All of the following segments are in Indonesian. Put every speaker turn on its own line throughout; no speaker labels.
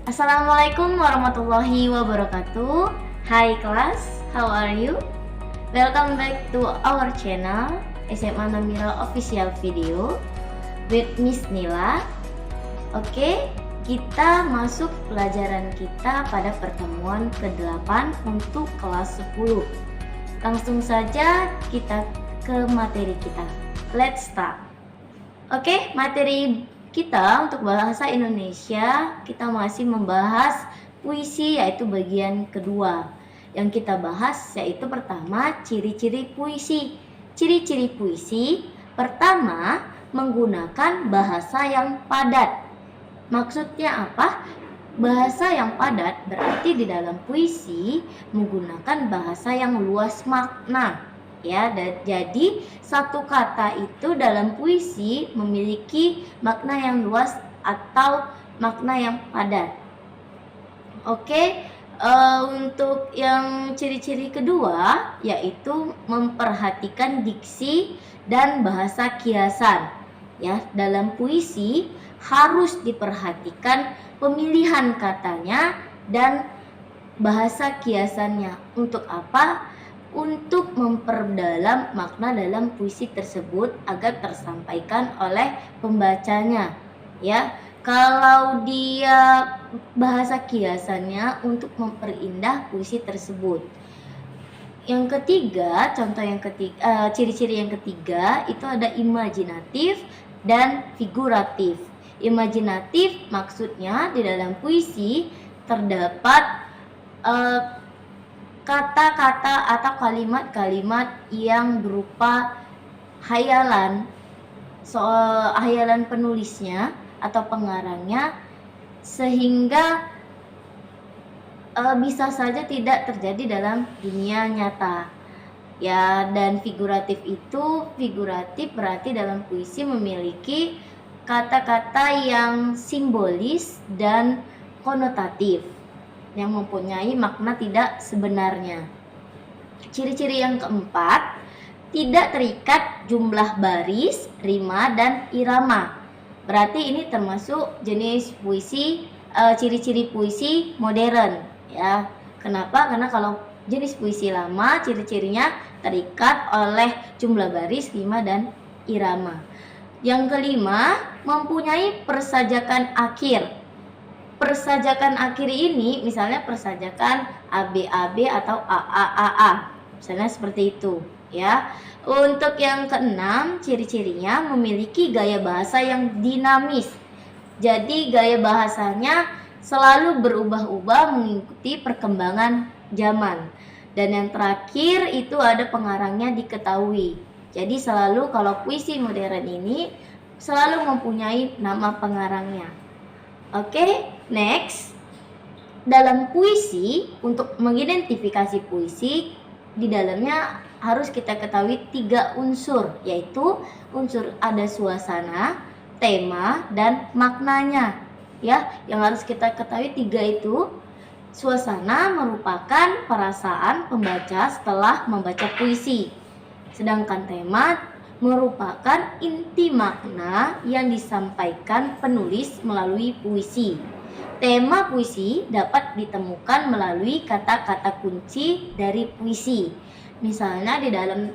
Assalamualaikum warahmatullahi wabarakatuh. Hai kelas, how are you? Welcome back to our channel SMA Namira Official Video with Miss Nila. Oke, kita masuk pelajaran kita pada pertemuan ke-8 untuk kelas 10. Langsung saja kita ke materi kita. Let's start. Oke, materi kita untuk bahasa Indonesia, kita masih membahas puisi, yaitu bagian kedua. Yang kita bahas yaitu pertama, ciri-ciri puisi. Ciri-ciri puisi pertama, menggunakan bahasa yang padat. Maksudnya apa? Bahasa yang padat berarti di dalam puisi menggunakan bahasa yang luas makna. Ya, jadi satu kata itu dalam puisi memiliki makna yang luas atau makna yang padat. Oke, untuk yang ciri-ciri kedua yaitu memperhatikan diksi dan bahasa kiasan. Ya, dalam puisi harus diperhatikan pemilihan katanya dan bahasa kiasannya. Untuk apa? Untuk memperdalam makna dalam puisi tersebut agar tersampaikan oleh pembacanya. Ya, kalau dia bahasa kiasannya untuk memperindah puisi tersebut. Yang ketiga, ciri-ciri yang ketiga itu ada imajinatif dan figuratif. Imajinatif maksudnya di dalam puisi terdapat kata-kata atau kalimat-kalimat yang berupa hayalan penulisnya atau pengarangnya, sehingga bisa saja tidak terjadi dalam dunia nyata. Ya, dan figuratif berarti dalam puisi memiliki kata-kata yang simbolis dan konotatif yang mempunyai makna tidak sebenarnya. Ciri-ciri yang keempat, tidak terikat jumlah baris, rima, dan irama. Berarti ini termasuk jenis puisi, ciri-ciri puisi modern. Ya, kenapa? Karena kalau jenis puisi lama, ciri-cirinya terikat oleh jumlah baris, rima, dan irama. Yang kelima, mempunyai persajakan akhir. Persajakan akhir ini misalnya persajakan ABAB atau AAAA, misalnya seperti itu ya. Untuk yang keenam, ciri-cirinya memiliki gaya bahasa yang dinamis. Jadi gaya bahasanya selalu berubah-ubah mengikuti perkembangan zaman. Dan yang terakhir itu ada pengarangnya diketahui. Jadi selalu kalau puisi modern ini selalu mempunyai nama pengarangnya. Oke, next. Dalam puisi, untuk mengidentifikasi puisi, di dalamnya harus kita ketahui 3 unsur, yaitu unsur ada suasana, tema, dan maknanya. Ya, yang harus kita ketahui 3 itu. Suasana merupakan perasaan pembaca setelah membaca puisi. Sedangkan tema merupakan inti makna yang disampaikan penulis melalui puisi. Tema puisi dapat ditemukan melalui kata-kata kunci dari puisi. Misalnya di dalam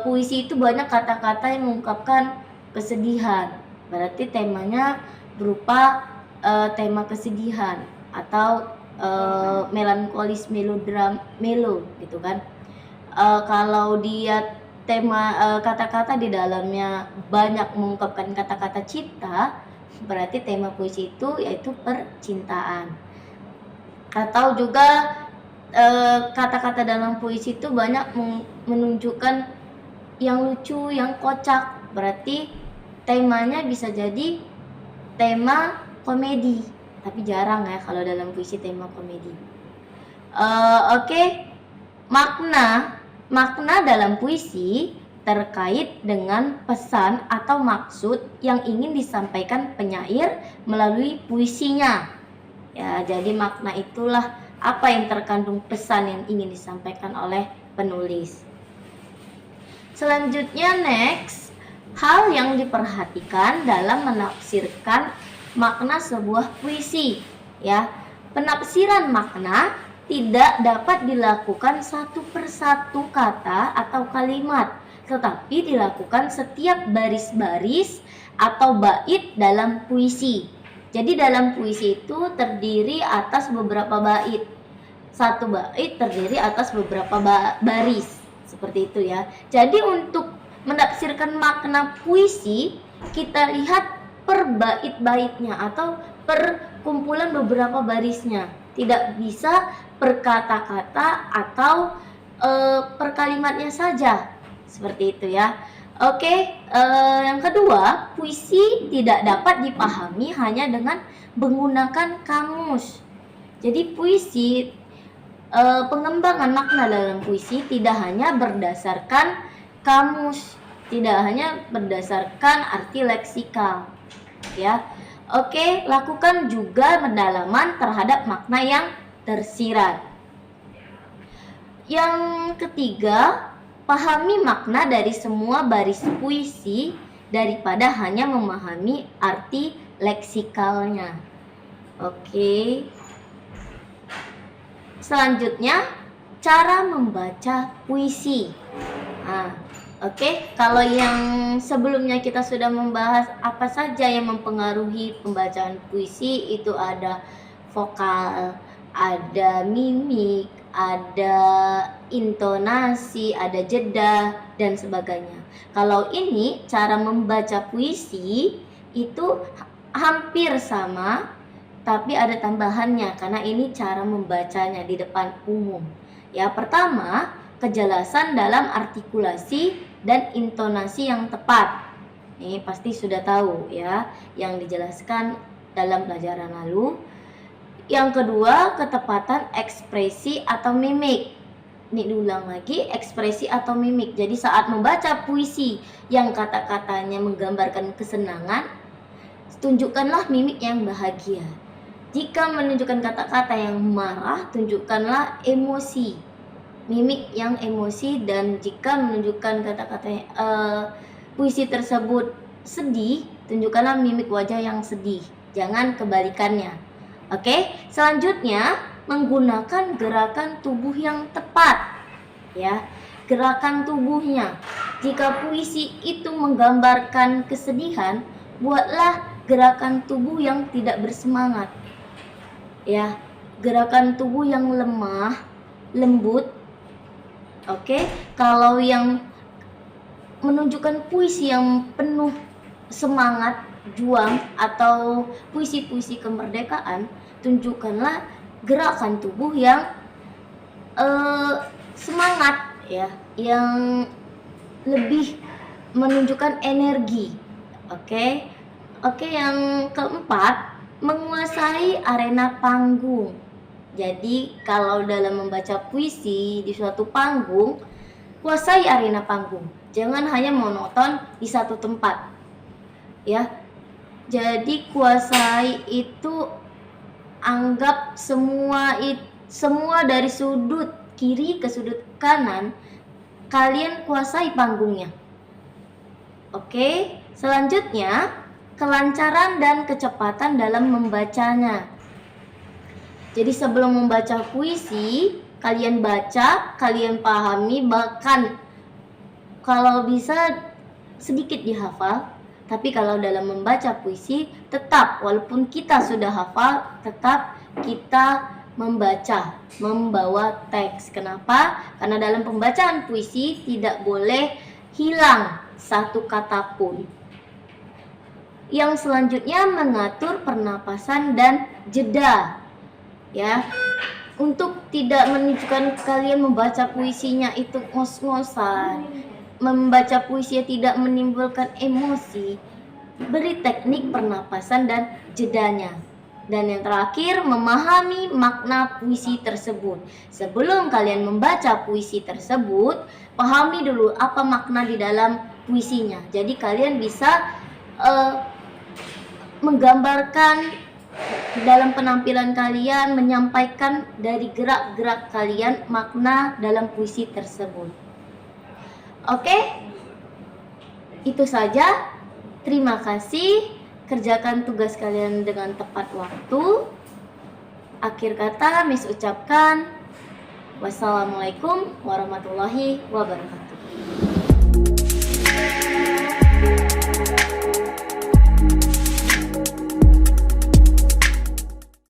puisi itu banyak kata-kata yang mengungkapkan kesedihan. Berarti temanya berupa tema kesedihan atau melankolis, melo gitu kan. Kalau dia tema kata-kata di dalamnya banyak mengungkapkan kata-kata cinta, berarti tema puisi itu yaitu percintaan. Atau juga kata-kata dalam puisi itu banyak menunjukkan yang lucu, yang kocak, berarti temanya bisa jadi tema komedi, tapi jarang ya kalau dalam puisi tema komedi. Oke. Makna dalam puisi terkait dengan pesan atau maksud yang ingin disampaikan penyair melalui puisinya. Ya, jadi makna itulah apa yang terkandung pesan yang ingin disampaikan oleh penulis. Selanjutnya next, hal yang diperhatikan dalam menafsirkan makna sebuah puisi, ya. Penafsiran makna tidak dapat dilakukan satu persatu kata atau kalimat, tetapi dilakukan setiap baris-baris atau bait dalam puisi. Jadi dalam puisi itu terdiri atas beberapa bait. Satu bait terdiri atas beberapa baris. Seperti itu ya. Jadi untuk menafsirkan makna puisi, kita lihat per bait-baitnya atau per kumpulan beberapa barisnya. Tidak bisa per kata-kata atau per kalimatnya saja. Seperti itu ya. Oke, yang kedua, puisi tidak dapat dipahami hanya dengan menggunakan kamus. Jadi puisi, pengembangan makna dalam puisi tidak hanya berdasarkan kamus, tidak hanya berdasarkan arti leksikal, ya. Oke, lakukan juga pendalaman terhadap makna yang tersirat. Yang ketiga, pahami makna dari semua baris puisi daripada hanya memahami arti leksikalnya. Oke. Selanjutnya, cara membaca puisi. Kalau yang sebelumnya kita sudah membahas apa saja yang mempengaruhi pembacaan puisi, itu ada vokal, ada mimik, ada intonasi, ada jeda, dan sebagainya. Kalau ini cara membaca puisi itu hampir sama, tapi ada tambahannya karena ini cara membacanya di depan umum. Ya, pertama, kejelasan dalam artikulasi dan intonasi yang tepat. Ini pasti sudah tahu ya, yang dijelaskan dalam pelajaran lalu. Yang kedua, ketepatan ekspresi atau mimik. Ini diulang lagi, ekspresi atau mimik. Jadi saat membaca puisi yang kata-katanya menggambarkan kesenangan, tunjukkanlah mimik yang bahagia. Jika menunjukkan kata-kata yang marah, tunjukkanlah emosi, mimik yang emosi. Dan jika menunjukkan kata-kata puisi tersebut sedih, tunjukkanlah mimik wajah yang sedih. Jangan kebalikannya. Oke, selanjutnya menggunakan gerakan tubuh yang tepat. Ya, gerakan tubuhnya. Jika puisi itu menggambarkan kesedihan, buatlah gerakan tubuh yang tidak bersemangat. Ya, gerakan tubuh yang lemah, lembut. Oke, kalau yang menunjukkan puisi yang penuh semangat, juang, atau puisi-puisi kemerdekaan, tunjukkanlah gerakan tubuh yang semangat, ya, yang lebih menunjukkan energi. Oke, yang keempat, menguasai arena panggung. Jadi kalau dalam membaca puisi di suatu panggung, kuasai arena panggung. Jangan hanya monoton di satu tempat. Ya. Jadi kuasai itu anggap semua dari sudut kiri ke sudut kanan, kalian kuasai panggungnya. Oke, selanjutnya kelancaran dan kecepatan dalam membacanya. Jadi sebelum membaca puisi, kalian baca, kalian pahami, bahkan kalau bisa sedikit dihafal. Tapi kalau dalam membaca puisi, tetap walaupun kita sudah hafal, tetap kita membawa teks. Kenapa? Karena dalam pembacaan puisi tidak boleh hilang satu kata pun. Yang selanjutnya mengatur pernapasan dan jeda. Ya, untuk tidak menunjukkan kalian membaca puisinya itu ngos-ngosan, membaca puisi tidak menimbulkan emosi, beri teknik pernapasan dan jedanya. Dan yang terakhir, memahami makna puisi tersebut. Sebelum kalian membaca puisi tersebut, pahami dulu apa makna di dalam puisinya. Jadi kalian bisa menggambarkan dalam penampilan kalian, menyampaikan dari gerak-gerak kalian makna dalam puisi tersebut. Oke, Itu saja. Terima kasih. Kerjakan tugas kalian dengan tepat waktu. Akhir kata, Miss ucapkan wassalamualaikum warahmatullahi wabarakatuh.